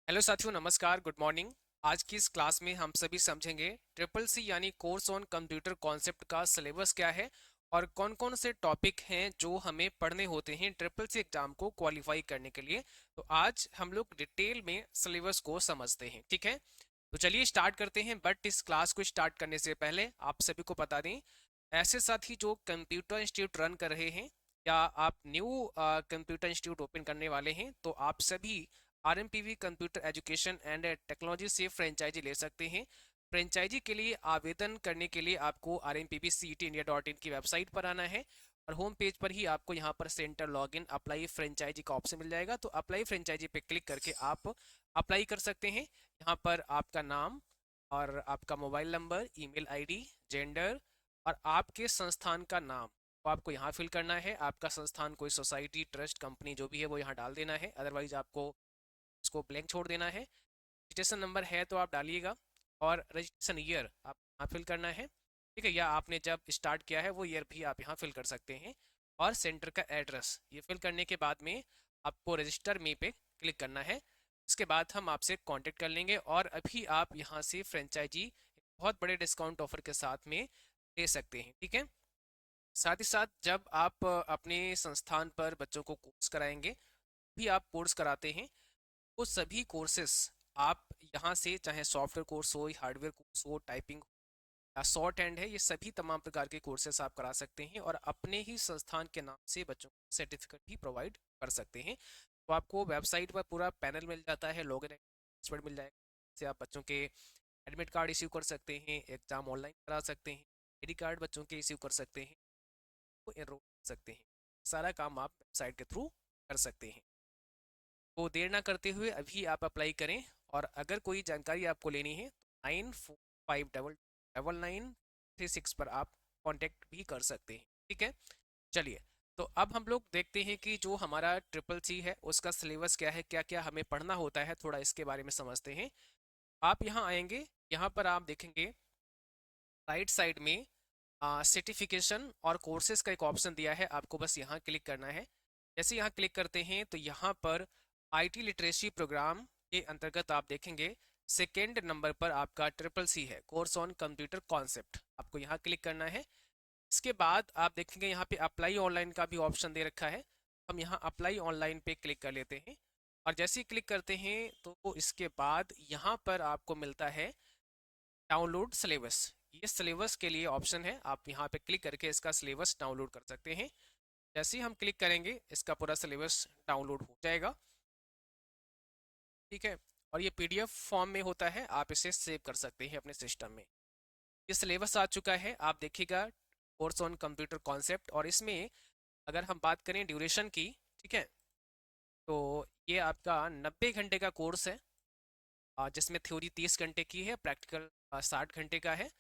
Hello साथियों, नमस्कार, good morning. आज की इस क्लास में हम सभी समझेंगे ट्रिपल सी यानी कोर्स ऑन कंप्यूटर कॉन्सेप्ट का सिलेबस क्या है और कौन कौन से टॉपिक हैं जो हमें पढ़ने होते हैं ट्रिपल सी एग्जाम को क्वालिफाई करने के लिए। तो आज हम लोग डिटेल में सिलेबस को समझते हैं, ठीक है। तो चलिए स्टार्ट करते हैं, बट इस क्लास को स्टार्ट करने से पहले आप सभी को बता दें, ऐसे साथी जो कंप्यूटर इंस्टीट्यूट रन कर रहे हैं या आप न्यू कंप्यूटर इंस्टीट्यूट ओपन करने वाले हैं, तो आप सभी आरएमपीवी कंप्यूटर एजुकेशन एंड टेक्नोलॉजी से फ्रेंचाइजी ले सकते हैं। फ्रेंचाइजी के लिए आवेदन करने के लिए आपको rmpvcetindia.in की वेबसाइट पर आना है और होम पेज पर ही आपको यहाँ पर सेंटर लॉगिन अप्लाई फ्रेंचाइजी का ऑप्शन मिल जाएगा। तो अप्लाई फ्रेंचाइजी पे क्लिक करके आप अप्लाई कर सकते हैं। यहाँ पर आपका नाम और आपका mobile number, email ID, gender और आपके संस्थान का नाम वो आपको यहाँ फिल करना है। आपका संस्थान कोई सोसाइटी, ट्रस्ट, कंपनी जो भी है वो यहाँ डाल देना है, अदरवाइज आपको इसको ब्लैंक छोड़ देना है। रजिस्ट्रेशन नंबर है तो आप डालिएगा और रजिस्ट्रेशन ईयर आप यहाँ फिल करना है, ठीक है। या आपने जब स्टार्ट किया है वो ईयर भी आप यहाँ फिल कर सकते हैं। और सेंटर का एड्रेस ये फिल करने के बाद में आपको रजिस्टर मी पे क्लिक करना है। उसके बाद हम आपसे कांटेक्ट कर लेंगे और अभी आप यहाँ से फ्रेंचाइजी बहुत बड़े डिस्काउंट ऑफर के साथ में ले सकते हैं, ठीक है। साथ ही साथ जब आप अपने संस्थान पर बच्चों को कोर्स कराएंगे भी आप कोर्स कराते हैं, वो सभी कोर्सेस आप यहाँ से, चाहे सॉफ्टवेयर कोर्स हो, हार्डवेयर कोर्स हो, टाइपिंग या शॉर्ट हैंड है, ये सभी तमाम प्रकार के कोर्सेस आप करा सकते हैं और अपने ही संस्थान के नाम से बच्चों को सर्टिफिकेट भी प्रोवाइड कर सकते हैं। तो आपको वेबसाइट पर पूरा पैनल मिल जाता है, लॉगिन पासवर्ड मिल जाएगा, से आप बच्चों के एडमिट कार्ड इश्यू कर सकते हैं, एग्जाम ऑनलाइन करा सकते हैं, आईडी कार्ड बच्चों के इश्यू कर सकते हैं, वो एनरोल कर सकते हैं। सारा काम आप वेबसाइट के थ्रू कर सकते हैं। तो देर ना करते हुए अभी आप अप्लाई करें। और अगर कोई जानकारी आपको लेनी है तो 94599936 पर आप कांटेक्ट भी कर सकते हैं, ठीक है। चलिए, तो अब हम लोग देखते हैं कि जो हमारा ट्रिपल सी है उसका सिलेबस क्या है, क्या क्या हमें पढ़ना होता है, थोड़ा इसके बारे में समझते हैं। आप यहाँ आएंगे, यहाँ पर आप देखेंगे राइट साइड में सर्टिफिकेशन और कोर्सेज का एक ऑप्शन दिया है, आपको बस यहाँ क्लिक करना है। जैसे यहाँ क्लिक करते हैं तो यहाँ पर आईटी लिटरेसी प्रोग्राम के अंतर्गत आप देखेंगे सेकेंड नंबर पर आपका ट्रिपल सी है, कोर्स ऑन कंप्यूटर कॉन्सेप्ट, आपको यहाँ क्लिक करना है। इसके बाद आप देखेंगे यहाँ पे अप्लाई ऑनलाइन का भी ऑप्शन दे रखा है, हम यहाँ अप्लाई ऑनलाइन पे क्लिक कर लेते हैं। और जैसे ही क्लिक करते हैं तो इसके बाद यहाँ पर आपको मिलता है डाउनलोड सिलेबस। ये सिलेबस के लिए ऑप्शन है, आप यहाँ पे क्लिक करके इसका सिलेबस डाउनलोड कर सकते हैं। जैसे ही हम क्लिक करेंगे इसका पूरा सिलेबस डाउनलोड हो जाएगा, ठीक है। और ये पीडीएफ फॉर्म में होता है, आप इसे सेव कर सकते हैं अपने सिस्टम में। ये सिलेबस आ चुका है, आप देखिएगा कोर्स ऑन कंप्यूटर कॉन्सेप्ट। और इसमें अगर हम बात करें ड्यूरेशन की, ठीक है, तो ये आपका 90 घंटे का कोर्स है, जिसमें थ्योरी 30 घंटे की है, प्रैक्टिकल 60 घंटे का है।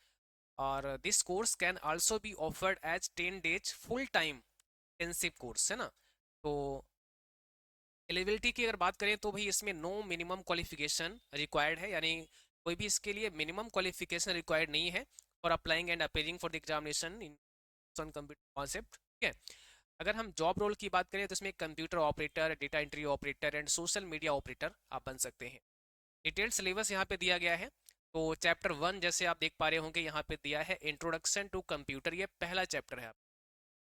और this course can also be offered as 10 days full time intensive course, है ना। तो एलिजिबिलिटी की अगर बात करें तो भाई इसमें नो मिनिमम क्वालिफिकेशन रिक्वायर्ड है, यानी कोई भी इसके लिए मिनिमम क्वालिफिकेशन रिक्वायर्ड नहीं है for applying and appearing for the examination in computer concept, ठीक है। अगर हम जॉब रोल की बात करें तो इसमें computer operator, data entry operator and social media operator आप बन सकते हैं। डिटेल्ड सिलेबस यहाँ पे दिया गया है। तो चैप्टर 1 जैसे आप देख पा रहे होंगे यहाँ पे दिया है इंट्रोडक्शन टू कंप्यूटर, ये पहला चैप्टर है।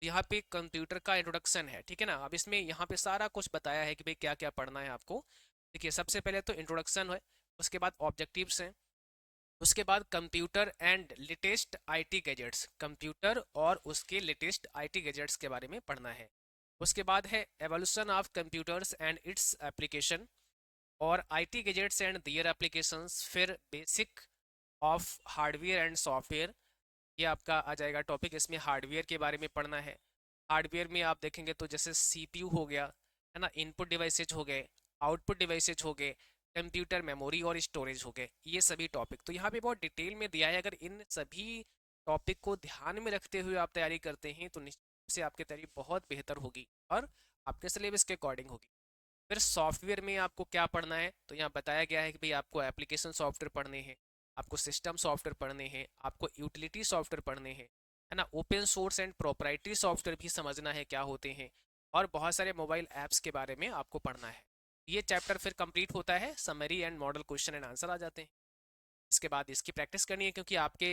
यहाँ पे कंप्यूटर का इंट्रोडक्शन है, ठीक है ना। अब इसमें यहाँ पे सारा कुछ बताया है कि भाई क्या क्या पढ़ना है आपको। देखिए, सबसे पहले तो इंट्रोडक्शन है, उसके बाद ऑब्जेक्टिव्स हैं, उसके बाद computer and latest IT gadgets, computer और उसके लेटेस्ट आईटी गैजेट्स के बारे में पढ़ना है। उसके बाद है evolution of computers and its application और IT gadgets and their applications. फिर basic of hardware and software, ये आपका आ जाएगा टॉपिक, इसमें हार्डवेयर के बारे में पढ़ना है। हार्डवेयर में आप देखेंगे तो जैसे सीपीयू हो गया, है ना, इनपुट डिवाइसेज हो गए, आउटपुट डिवाइसेज हो गए, कंप्यूटर मेमोरी और स्टोरेज हो गए, ये सभी टॉपिक तो यहाँ पे बहुत डिटेल में दिया है। अगर इन सभी टॉपिक को ध्यान में रखते हुए आप तैयारी करते हैं तो निश्चित से आपकी तैयारी बहुत बेहतर होगी और आपके सिलेबस के अकॉर्डिंग होगी। फिर सॉफ्टवेयर में आपको क्या पढ़ना है, तो यहाँ बताया गया है कि भाई आपको एप्लीकेशन सॉफ्टवेयर पढ़ने हैं, आपको सिस्टम सॉफ्टवेयर पढ़ने हैं, आपको यूटिलिटी सॉफ्टवेयर पढ़ने हैं, है ना, open source and proprietary software भी समझना है क्या होते हैं, और बहुत सारे मोबाइल ऐप्स के बारे में आपको पढ़ना है। ये चैप्टर फिर कंप्लीट होता है, summary and model question and answer आ जाते हैं। इसके बाद इसकी प्रैक्टिस करनी है क्योंकि आपके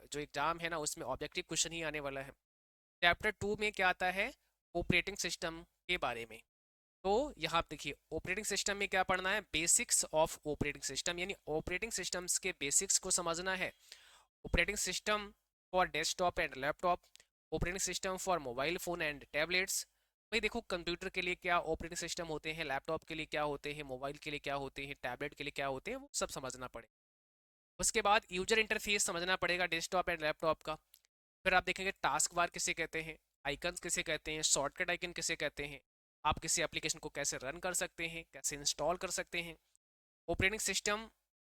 जो एग्जाम है ना उसमें ऑब्जेक्टिव क्वेश्चन ही आने वाला है। चैप्टर 2 में क्या आता है, ऑपरेटिंग सिस्टम के बारे में। तो यहाँ आप देखिए ऑपरेटिंग सिस्टम में क्या पढ़ना है, बेसिक्स ऑफ ऑपरेटिंग सिस्टम, यानी ऑपरेटिंग सिस्टम्स के बेसिक्स को समझना है। Operating system for desktop and laptop, operating system for mobile phone and tablets. भाई देखो कंप्यूटर के लिए क्या ऑपरेटिंग सिस्टम होते हैं, लैपटॉप के लिए क्या होते हैं, मोबाइल के लिए क्या होते हैं, टैबलेट के लिए क्या होते हैं, वो सब समझना पड़ेगा। उसके बाद यूजर इंटरफेस समझना पड़ेगा डेस्कटॉप एंड लैपटॉप का। फिर आप देखेंगे टास्क बार किसे कहते हैं, आइकन्स किसे कहते हैं, शॉर्टकट आइकन किसे कहते हैं, आप किसी एप्लीकेशन को कैसे रन कर सकते हैं, कैसे इंस्टॉल कर सकते हैं। ऑपरेटिंग सिस्टम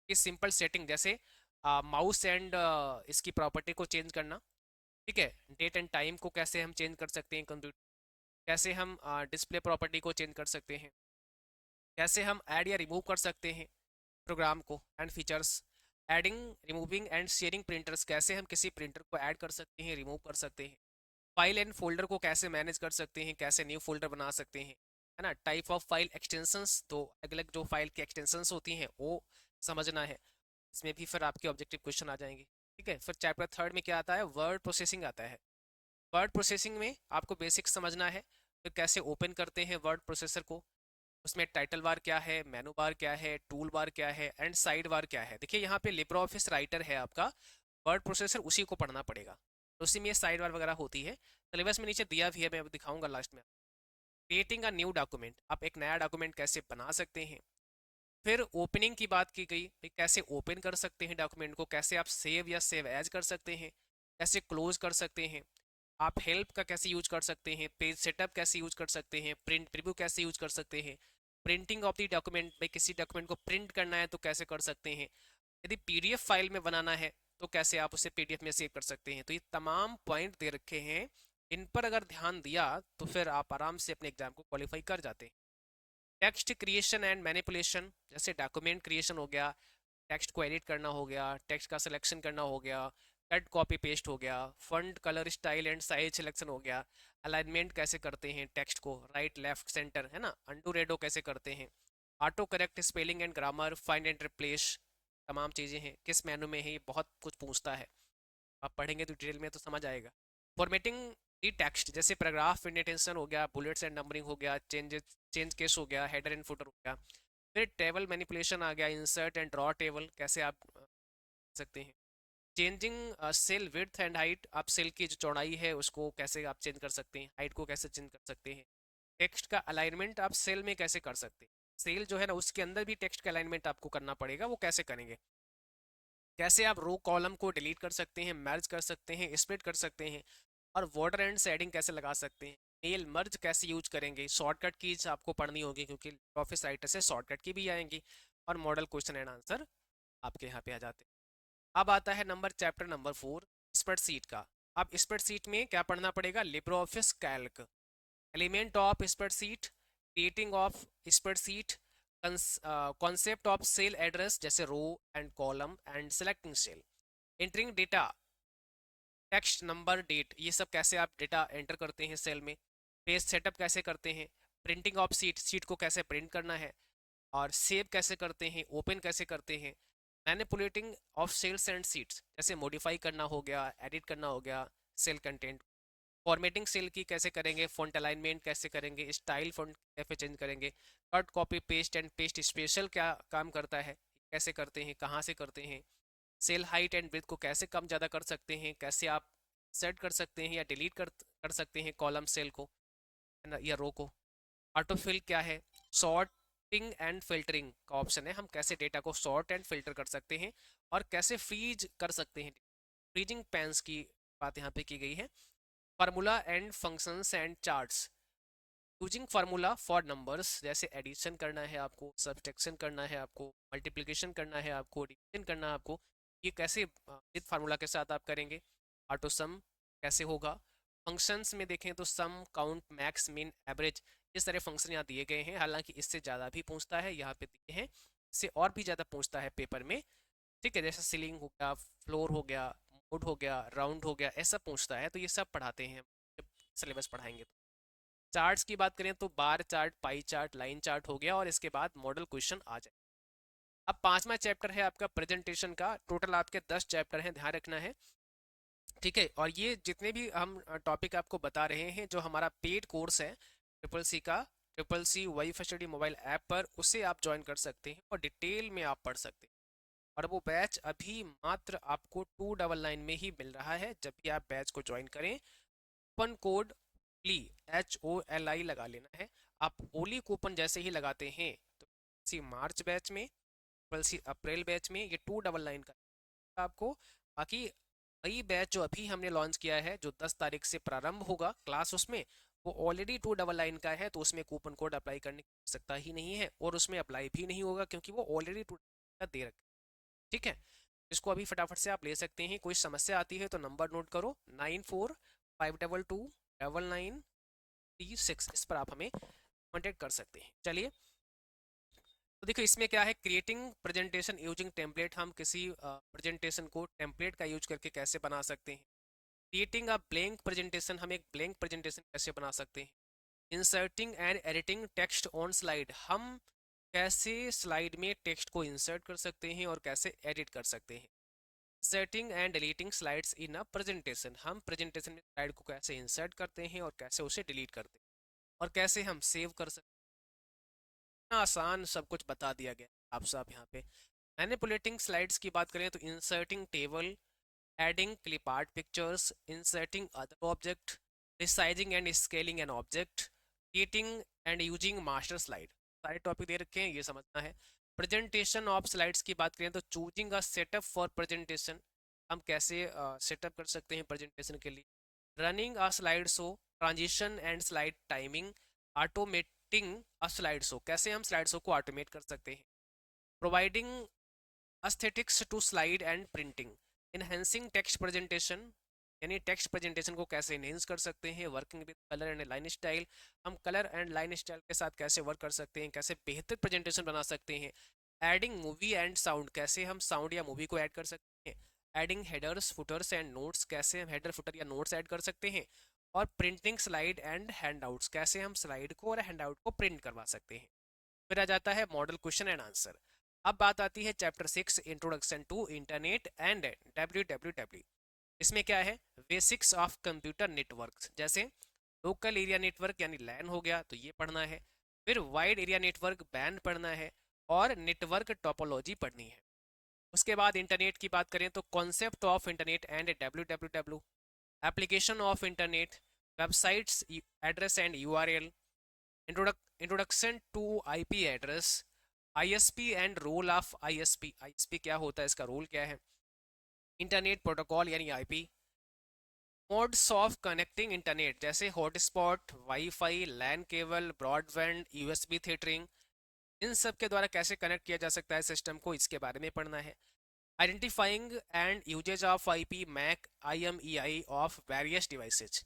की सिंपल सेटिंग जैसे माउस एंड इसकी प्रॉपर्टी को चेंज करना, ठीक है, डेट एंड टाइम को कैसे हम चेंज कर सकते हैं कंप्यूटर, कैसे हम डिस्प्ले प्रॉपर्टी को चेंज कर सकते हैं, कैसे हम ऐड या रिमूव कर सकते हैं प्रोग्राम को and features, adding removing and sharing printers, कैसे हम किसी प्रिंटर को ऐड कर सकते हैं, रिमूव कर सकते हैं, फाइल एंड फोल्डर को कैसे मैनेज कर सकते हैं, कैसे न्यू फोल्डर बना सकते हैं, है ना, टाइप ऑफ फाइल एक्सटेंशंस, तो अलग अलग जो फाइल की एक्सटेंशंस होती हैं वो समझना है। इसमें भी फिर आपके ऑब्जेक्टिव क्वेश्चन आ जाएंगे। ठीक है, फिर चैप्टर 3 में क्या आता है, वर्ड प्रोसेसिंग आता है। वर्ड प्रोसेसिंग में आपको बेसिक समझना है, फिर कैसे ओपन करते हैं वर्ड प्रोसेसर को, उसमें टाइटल बार क्या है, मेनू बार क्या है, टूल बार क्या है एंड साइड बार क्या है। देखिए यहाँ पे लिब्रे ऑफिस राइटर है आपका, वर्ड प्रोसेसर उसी को पढ़ना पड़ेगा, तो उसी में ये साइड बार वगैरह होती है। सिलेबस में नीचे दिया भी है, मैं अब दिखाऊंगा लास्ट में। क्रिएटिंग अ न्यू डॉक्यूमेंट, आप एक नया डॉक्यूमेंट कैसे बना सकते हैं। फिर ओपनिंग की बात की गई, भाई कैसे ओपन कर सकते हैं डॉक्यूमेंट को, कैसे आप सेव या सेव एज कर सकते हैं, कैसे क्लोज कर सकते हैं, आप हेल्प का कैसे यूज कर सकते हैं, पेज सेटअप कैसे यूज कर सकते हैं, प्रिंट प्रीव्यू कैसे यूज कर सकते हैं, प्रिंटिंग ऑफ द डॉक्यूमेंट, भाई किसी डॉक्यूमेंट को प्रिंट करना है तो कैसे कर सकते हैं, यदि पीडीएफ फाइल में बनाना है तो कैसे आप उसे पीडीएफ में सेव कर सकते हैं। तो ये तमाम पॉइंट दे रखे हैं, इन पर अगर ध्यान दिया तो फिर आप आराम से अपने एग्जाम को क्वालिफाई कर जाते हैं। टेक्स्ट क्रिएशन एंड मैनिपुलेशन, जैसे डॉक्यूमेंट क्रिएशन हो गया, टेक्स्ट को एडिट करना हो गया, टेक्स्ट का सिलेक्शन करना हो गया, कट कॉपी पेस्ट हो गया, font colour style and size selection हो गया, अलाइनमेंट कैसे करते हैं टेक्स्ट को, राइट लेफ्ट सेंटर, है ना, अंडू रेडो कैसे करते हैं, auto correct spelling and grammar, find and replace, तमाम चीज़ें हैं, किस मेनू में है, ये बहुत कुछ पूछता है। आप पढ़ेंगे तो डिटेल में तो समझ आएगा। फॉर्मेटिंग दी टेक्स्ट, जैसे पैराग्राफ इंडेंटेशन हो गया, बुलेट्स एंड नंबरिंग हो गया, चेंज केस हो गया, हेडर एंड फुटर हो गया। फिर टेबल मैनिपुलेशन आ गया, इंसर्ट एंड ड्रॉ टेबल कैसे आप सकते हैं। Changing cell width and height, आप सेल की जो चौड़ाई है उसको कैसे आप चेंज कर सकते हैं, हाइट को कैसे चेंज कर सकते हैं। टेक्स्ट का अलाइनमेंट आप सेल में कैसे कर सकते हैं, सेल जो है ना उसके अंदर भी टेक्स्ट का अलाइनमेंट आपको करना पड़ेगा, वो कैसे करेंगे। कैसे आप रो कॉलम को डिलीट कर सकते हैं, मर्ज कर सकते हैं, स्प्लिट कर सकते हैं, और बॉर्डर एंड शेडिंग कैसे लगा सकते हैं। मेल मर्ज कैसे यूज करेंगे, शॉर्टकट कीज आपको पढ़नी होगी क्योंकि ऑफिस राइटर से शॉर्टकट की भी आएंगी, और मॉडल क्वेश्चन एंड आंसर आपके यहाँ पे आ जाते हैं। अब आता है चैप्टर नंबर 4, स्प्रेडशीट का। अब स्प्रेडशीट में क्या पढ़ना पड़ेगा, Libre Office Calc, element of spreadsheet, creating of spreadsheet, concept of cell address जैसे row and column and selecting cell, entering data, text number date, ये सब कैसे आप डेटा एंटर करते हैं सेल में, पेज सेटअप कैसे करते हैं, प्रिंटिंग ऑफ सीट, सीट को कैसे प्रिंट करना है, और सेव कैसे करते हैं, ओपन कैसे करते हैं, manipulating of cells and sheets, जैसे मॉडिफाई करना हो गया, एडिट करना हो गया सेल कंटेंट, फॉर्मेटिंग सेल की कैसे करेंगे, फॉन्ट अलाइनमेंट कैसे करेंगे, स्टाइल फॉन्ट कैसे चेंज करेंगे, cut copy paste and paste special क्या काम करता है, कैसे करते हैं, कहाँ से करते हैं, सेल हाइट एंड ब्रेथ को कैसे कम ज़्यादा कर सकते हैं, कैसे आप सेट कर सकते हैं या डिलीट कर सकते हैं कॉलम सेल को, है ना, या रो को। ऑटोफिल क्या है, सॉर्टिंग एंड फिल्टरिंग का ऑप्शन है, हम कैसे डेटा को सॉर्ट एंड फिल्टर कर सकते हैं, और कैसे फ्रीज कर सकते हैं, फ्रीजिंग पेंस की बात यहाँ पे की गई है। Formula and functions and charts, using formula for numbers, जैसे एडिशन करना है आपको, सब्ट्रैक्शन करना है आपको, मल्टीप्लिकेशन करना है आपको, डिवीजन करना है आपको, ये कैसे विद फार्मूला के साथ आप करेंगे। ऑटो सम कैसे होगा। फंक्शंस में देखें तो सम, काउंट, मैक्स, मिन, एवरेज, इस तरह फंक्शन यहाँ दिए गए हैं, हालांकि इससे ज़्यादा भी पूछता है, यहाँ पे दिए हैं, इससे और भी ज़्यादा पूछता है पेपर में। ठीक है, जैसे सीलिंग हो गया, फ्लोर हो गया, मोड हो गया, राउंड हो गया, ऐसा पूछता है, तो ये सब पढ़ाते हैं जब सिलेबस पढ़ाएंगे तो। चार्ट्स की बात करें तो bar chart, pie chart, line chart हो गया, और इसके बाद मॉडल क्वेश्चन आ जाए। अब पांचवा चैप्टर है आपका प्रेजेंटेशन का। टोटल आपके 10 चैप्टर हैं, ध्यान रखना है। ठीक है, और ये जितने भी हम टॉपिक आपको बता रहे हैं, जो हमारा पेड कोर्स है ट्रिपल सी का, triple C wifi study mobile app पर, उसे आप ज्वाइन कर सकते हैं और डिटेल में आप पढ़ सकते हैं। और वो बैच अभी मात्र आपको 299 में ही मिल रहा है। जब भी आप बैच को ज्वाइन करें, कूपन कोड ओली, HOLI लगा लेना है। आप ओली कूपन जैसे ही लगाते हैं तो सी मार्च बैच में, ट्रिपल सी अप्रैल बैच में ये 299 का आपको। बाकी वही बैच जो अभी हमने लॉन्च किया है, जो 10 तारीख से प्रारंभ होगा क्लास, उसमें वो ऑलरेडी 299 का है, तो उसमें कूपन कोड अप्लाई करने की आवश्यकता ही नहीं है, और उसमें अप्लाई भी नहीं होगा क्योंकि वो ऑलरेडी 2 का दे रखा है। ठीक है, इसको अभी फटाफट से आप ले सकते हैं। कोई समस्या आती है तो नंबर नोट करो, 9452299936, इस पर आप हमें कॉन्टेक्ट कर सकते हैं। चलिए, तो देखो इसमें क्या है, क्रिएटिंग प्रेजेंटेशन यूजिंग टेम्पलेट। हम किसी प्रेजेंटेशन को टेम्पलेट का यूज करके कैसे बना सकते हैं। क्रिएटिंग अ ब्लैंक प्रेजेंटेशन, हम एक ब्लैंक प्रेजेंटेशन कैसे बना सकते हैं। Inserting and editing text on slide, हम कैसे स्लाइड में टेक्स्ट को इंसर्ट कर सकते हैं और कैसे एडिट कर सकते हैं। Inserting and deleting slides in a presentation, हम प्रेजेंटेशन में स्लाइड को कैसे इंसर्ट करते हैं और कैसे उसे डिलीट करते हैं, और कैसे हम सेव कर सकते हैं। इतना आसान सब कुछ बता दिया गया आप सब यहाँ पे। मैनिपुलेटिंग स्लाइड्स की बात करें तो inserting table, adding clip art pictures, inserting other object, resizing and scaling an object, creating and using master slide. सारे टॉपिक दे रखे हैं, ये समझना है। प्रेजेंटेशन ऑफ स्लाइड्स की बात करें तो choosing a setup for presentation, हम कैसे सेटअप कर सकते हैं प्रेजेंटेशन के लिए। Running a slide show, transition and slide timing, automating a slide show, कैसे हम स्लाइड शो को ऑटोमेट कर सकते हैं। Providing aesthetics to slide and printing, enhancing text presentation, यानी टेक्स्ट प्रेजेंटेशन को कैसे इनहेंस कर सकते हैं। Working with colour and line style, हम कलर एंड लाइन स्टाइल के साथ कैसे वर्क कर सकते हैं, कैसे बेहतर प्रेजेंटेशन बना सकते हैं। एडिंग मूवी एंड साउंड, कैसे हम साउंड या मूवी को ऐड कर सकते हैं। Adding headers putters and notes, कैसे हम हेडर फुटर या नोट्स ऐड कर सकते हैं। और प्रिंटिंग स्लाइड एंड हैंडआउट्स, कैसे हम स्लाइड को और हैंडआउट को प्रिंट करवा सकते हैं। फिर आ जाता है मॉडल क्वेश्चन एंड आंसर। अब बात आती है chapter 6, introduction to internet and W. इसमें क्या है, बेसिक्स ऑफ कंप्यूटर नेटवर्क, जैसे लोकल एरिया नेटवर्क यानी लैन हो गया, तो ये पढ़ना है। फिर वाइड एरिया नेटवर्क बैंड पढ़ना है, और नेटवर्क टोपोलॉजी पढ़नी है। उसके बाद इंटरनेट की बात करें तो concept of internet and W, application of internet, websites address and URL, introduction to IP address, ISP and role of ISP, ISP क्या होता है, इसका रोल क्या है। इंटरनेट प्रोटोकॉल यानी IP, modes of connecting internet, जैसे hotspot, wifi, LAN cable, broadband, USB tethering, इन सब के द्वारा कैसे कनेक्ट किया जा सकता है सिस्टम को, इसके बारे में पढ़ना है। Identifying and usages of IP MAC IMEI of various devices,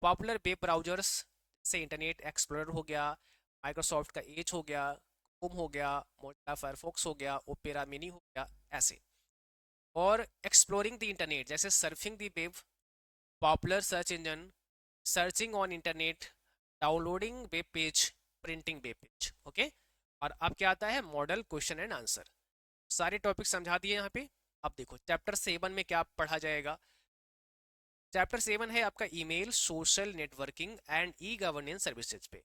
popular web browsers से इंटरनेट एक्सप्लोरर हो गया, माइक्रोसॉफ्ट का एज हो गया, क्रोम हो गया, मोजिला फायरफॉक्स हो गया, ओपेरा मिनी हो गया, ऐसे। और एक्सप्लोरिंग द इंटरनेट, जैसे surfing the web, popular search engine, searching on internet, downloading web page, printing web page. Okay, और अब क्या आता है, मॉडल क्वेश्चन एंड आंसर। सारे टॉपिक समझा दिए यहाँ पे। अब देखो चैप्टर 7 में क्या पढ़ा जाएगा। चैप्टर 7 है आपका email, social networking and e governance services पे।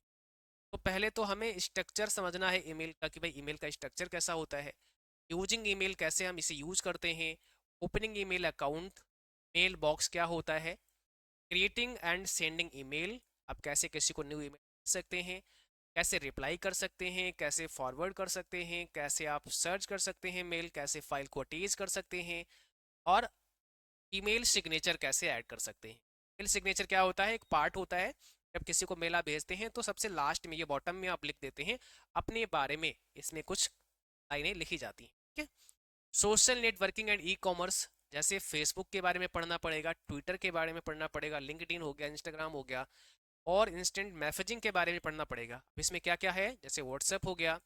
तो पहले तो हमें स्ट्रक्चर समझना है ईमेल का, कि भाई ईमेल का स्ट्रक्चर कैसा होता है। यूजिंग ईमेल, कैसे हम इसे यूज करते हैं। Opening email account, mail box क्या होता है। क्रिएटिंग एंड सेंडिंग ईमेल, आप कैसे किसी को न्यू ईमेल भेज सकते हैं, कैसे रिप्लाई कर सकते हैं, कैसे फॉरवर्ड कर सकते हैं, कैसे आप सर्च कर सकते हैं मेल, कैसे फाइल को अटैच कर सकते हैं। और ईमेल सिग्नेचर कैसे ऐड कर सकते हैं। ईमेल सिग्नेचर क्या होता है, एक पार्ट होता है, जब किसी को मेल आप भेजते हैं तो सबसे लास्ट में, ये बॉटम में आप लिख देते हैं अपने बारे में, इसमें कुछ लाइनें लिखी जाती हैं। ठीक है। Social networking and e commerce, जैसे फेसबुक के बारे में पढ़ना पड़ेगा, ट्विटर के बारे में पढ़ना पड़ेगा, लिंक्डइन हो गया, इंस्टाग्राम हो गया, और इंस्टेंट मैसेजिंग के बारे में पढ़ना पड़ेगा। अब इसमें क्या क्या है, जैसे व्हाट्सएप हो गया,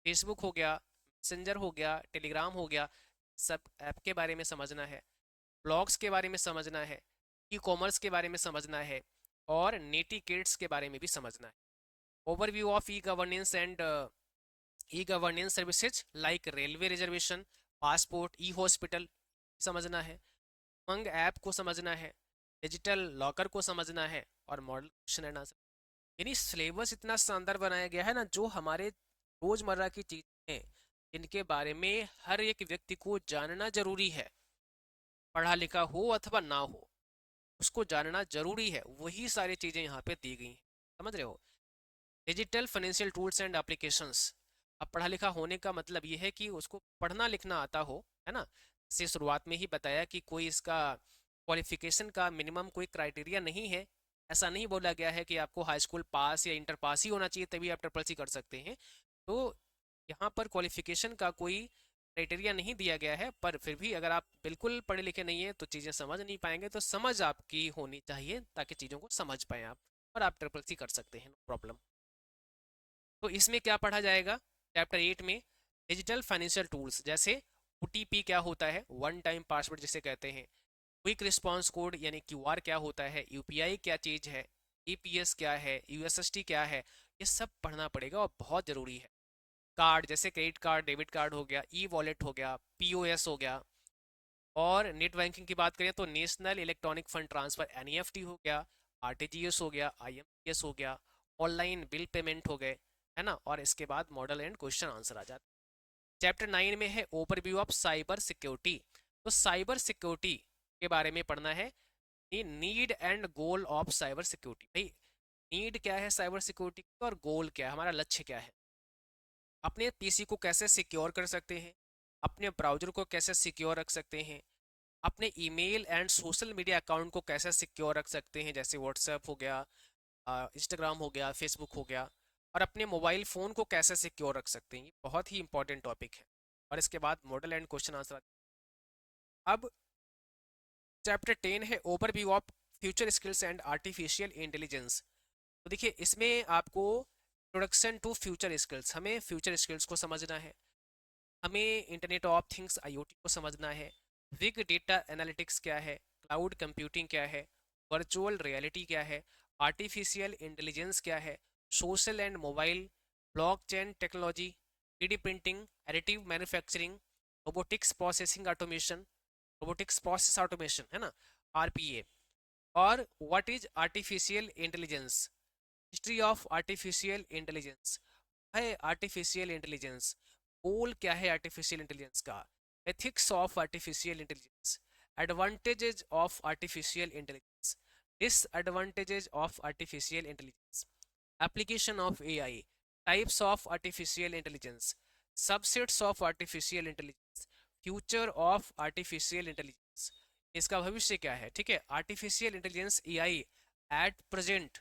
फेसबुक हो गया, मैसेंजर हो गया, टेलीग्राम हो गया, सब ऐप के बारे में समझना है। ब्लॉग्स के बारे में समझना है, ई कॉमर्स के बारे में समझना है, और नेटिकेट्स के बारे में भी समझना है। Overview of e governance and e governance services like railway reservation, passport, E hospital समझना है। उमंग ऐप को समझना है, डिजिटल लॉकर को समझना है, और मॉडल क्वेश्चन एंड आंसर। यानी सिलेबस इतना शानदार बनाया गया है ना, जो हमारे रोजमर्रा की चीजें हैं जिनके बारे में हर एक व्यक्ति को जानना जरूरी है, पढ़ा लिखा हो अथवा ना हो, उसको जानना जरूरी है, वही सारी चीजें यहाँ पे दी गई हैं। समझ रहे हो? Digital financial tools and applications. अब पढ़ा लिखा होने का मतलब ये है कि उसको पढ़ना लिखना आता हो, है ना। से शुरुआत में ही बताया कि कोई इसका क्वालिफिकेशन का मिनिमम कोई क्राइटेरिया नहीं है। ऐसा नहीं बोला गया है कि आपको हाई स्कूल पास या इंटर पास ही होना चाहिए तभी आप ट्रिपल सी कर सकते हैं। तो यहाँ पर क्वालिफिकेशन का कोई क्राइटेरिया नहीं दिया गया है, पर फिर भी अगर आप बिल्कुल पढ़े लिखे नहीं है तो चीज़ें समझ नहीं पाएंगे, तो समझ आपकी होनी चाहिए ताकि चीज़ों को समझ पाएँ आप, और आप ट्रिपल सी कर सकते हैं, नो प्रॉब्लम। तो इसमें क्या पढ़ा जाएगा? चैप्टर 8 में डिजिटल फाइनेंशियल टूल्स, जैसे ओटीपी क्या होता है, वन टाइम पासवर्ड जिसे कहते हैं, क्विक रिस्पांस कोड यानी क्यूआर क्या होता है, यूपीआई क्या चीज़ है, ईपीएस क्या है, यूएसएसडी क्या है, ये सब पढ़ना पड़ेगा और बहुत ज़रूरी है। कार्ड जैसे क्रेडिट कार्ड, डेबिट कार्ड हो गया, ई वॉलेट हो गया, पीओएस हो गया। और नेट बैंकिंग की बात करें तो national electronic fund transfer NEFT हो गया, आरटीजीएस हो गया, आईएमपीएस हो गया, ऑनलाइन बिल पेमेंट हो गए, है ना। और इसके बाद मॉडल एंड क्वेश्चन आंसर आ जाते हैं। चैप्टर 9 में है ओवरव्यू ऑफ साइबर सिक्योरिटी। तो साइबर सिक्योरिटी के बारे में पढ़ना है, need and goal of cyber security. भाई नीड क्या है साइबर सिक्योरिटी और गोल क्या है, हमारा लक्ष्य क्या है, अपने पीसी को कैसे सिक्योर कर सकते हैं, अपने ब्राउजर को कैसे सिक्योर रख सकते हैं, अपने email and social media account को कैसे सिक्योर रख सकते हैं, जैसे व्हाट्सएप हो गया, इंस्टाग्राम हो गया, फेसबुक हो गया, और अपने मोबाइल फ़ोन को कैसे सिक्योर रख सकते हैं। ये बहुत ही इंपॉर्टेंट टॉपिक है। और इसके बाद मॉडल एंड क्वेश्चन आंसर। अब चैप्टर 10 है overview of future skills and artificial intelligence. तो देखिए इसमें आपको इंट्रोडक्शन टू फ्यूचर स्किल्स, हमें फ्यूचर स्किल्स को समझना है, हमें इंटरनेट ऑफ थिंग्स आईओटी को समझना है, बिग डेटा एनालिटिक्स क्या है, क्लाउड कंप्यूटिंग क्या है, वर्चुअल रियलिटी क्या है, आर्टिफिशियल इंटेलिजेंस क्या है, social and mobile, blockchain technology, 3D printing, additive manufacturing, robotics processing automation, robotics process automation, है ना, आरपीए। और what is artificial intelligence, history of artificial intelligence है, आर्टिफिशियल इंटेलिजेंस गोल क्या है आर्टिफिशियल इंटेलिजेंस का, ethics of artificial intelligence, advantages of artificial intelligence, disadvantages of artificial intelligence, application of AI, types of artificial intelligence, subsets of artificial intelligence, future of artificial intelligence, इसका भविष्य क्या है। ठीक है, artificial intelligence AI at present,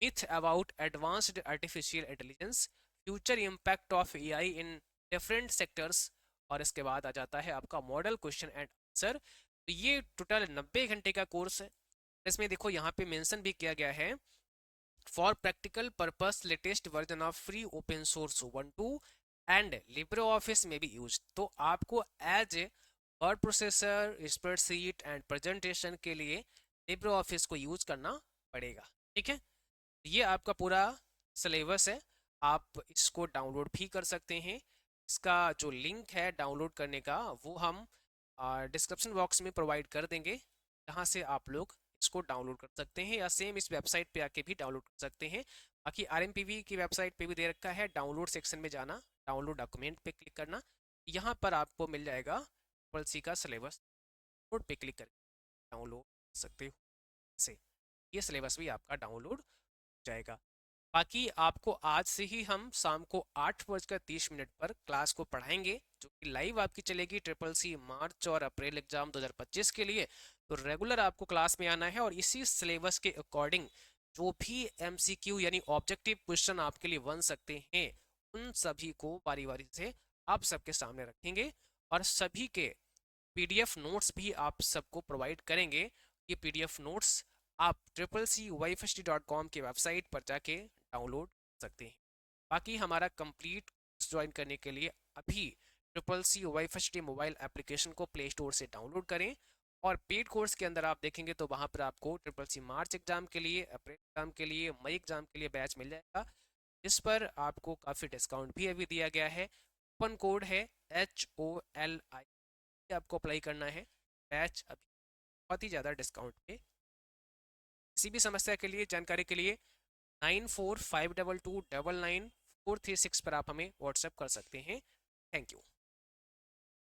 myth about advanced artificial intelligence, future impact of AI in different sectors। और इसके बाद आ जाता है आपका मॉडल क्वेश्चन एंड आंसर। तो ये टोटल 90 घंटे का कोर्स है। इसमें देखो यहाँ पे मेंशन भी किया गया है, for practical purpose latest version of free open source Ubuntu and Libre office में भी यूज। तो आपको as a word processor, spreadsheet and presentation के लिए लिब्रे ऑफिस को यूज करना पड़ेगा। ठीक है, ये आपका पूरा सिलेबस है, आप इसको डाउनलोड भी कर सकते हैं। इसका जो लिंक है डाउनलोड करने का वो हम डिस्क्रिप्शन बॉक्स में प्रोवाइड कर देंगे, जहाँ से आप लोग इसको डाउनलोड कर सकते हैं, या सेम इस वेबसाइट पे आके भी डाउनलोड कर सकते हैं। बाकी आरएमपीवी की वेबसाइट पे भी दे रखा है, डाउनलोड सेक्शन में जाना, डाउनलोड डॉक्यूमेंट पे क्लिक करना, यहाँ पर आपको मिल जाएगा ट्रिपल सी का सिलेबस, डाउनलोड पे क्लिक करके डाउनलोड कर सकते हो से, ये सिलेबस भी आपका डाउनलोड जाएगा। बाकी आपको आज से ही हम शाम को 8:30 पर क्लास को पढ़ाएंगे, जो कि लाइव आपकी चलेगी ट्रिपल सी मार्च और अप्रैल एग्जाम 2025 के लिए। तो रेगुलर आपको क्लास में आना है, और इसी सिलेबस के अकॉर्डिंग जो भी एमसीक्यू यानी ऑब्जेक्टिव क्वेश्चन आपके लिए बन सकते हैं, उन सभी को बारी बारी से आप सबके सामने रखेंगे, और सभी के पीडीएफ नोट्स भी आप सबको प्रोवाइड करेंगे। ये पीडीएफ नोट्स आप CCC.YFST.com की वेबसाइट पर जाके डाउनलोड कर सकते हैं। बाकी हमारा कंप्लीट ज्वाइन करने के लिए अभी CCC YFST मोबाइल एप्लीकेशन को प्ले स्टोर से डाउनलोड करें, और पेड कोर्स के अंदर आप देखेंगे तो वहाँ पर आपको ट्रिपल सी मार्च एग्जाम के लिए, अप्रैल एग्जाम के लिए, मई एग्जाम के लिए बैच मिल जाएगा, जिस पर आपको काफ़ी डिस्काउंट भी अभी दिया गया है। कूपन कोड है HOLI, आपको अप्लाई करना है। बैच अभी बहुत ही ज़्यादा डिस्काउंट पे। किसी भी समस्या के लिए, जानकारी के लिए 9452299436 पर आप हमें व्हाट्सएप कर सकते हैं। Thank you.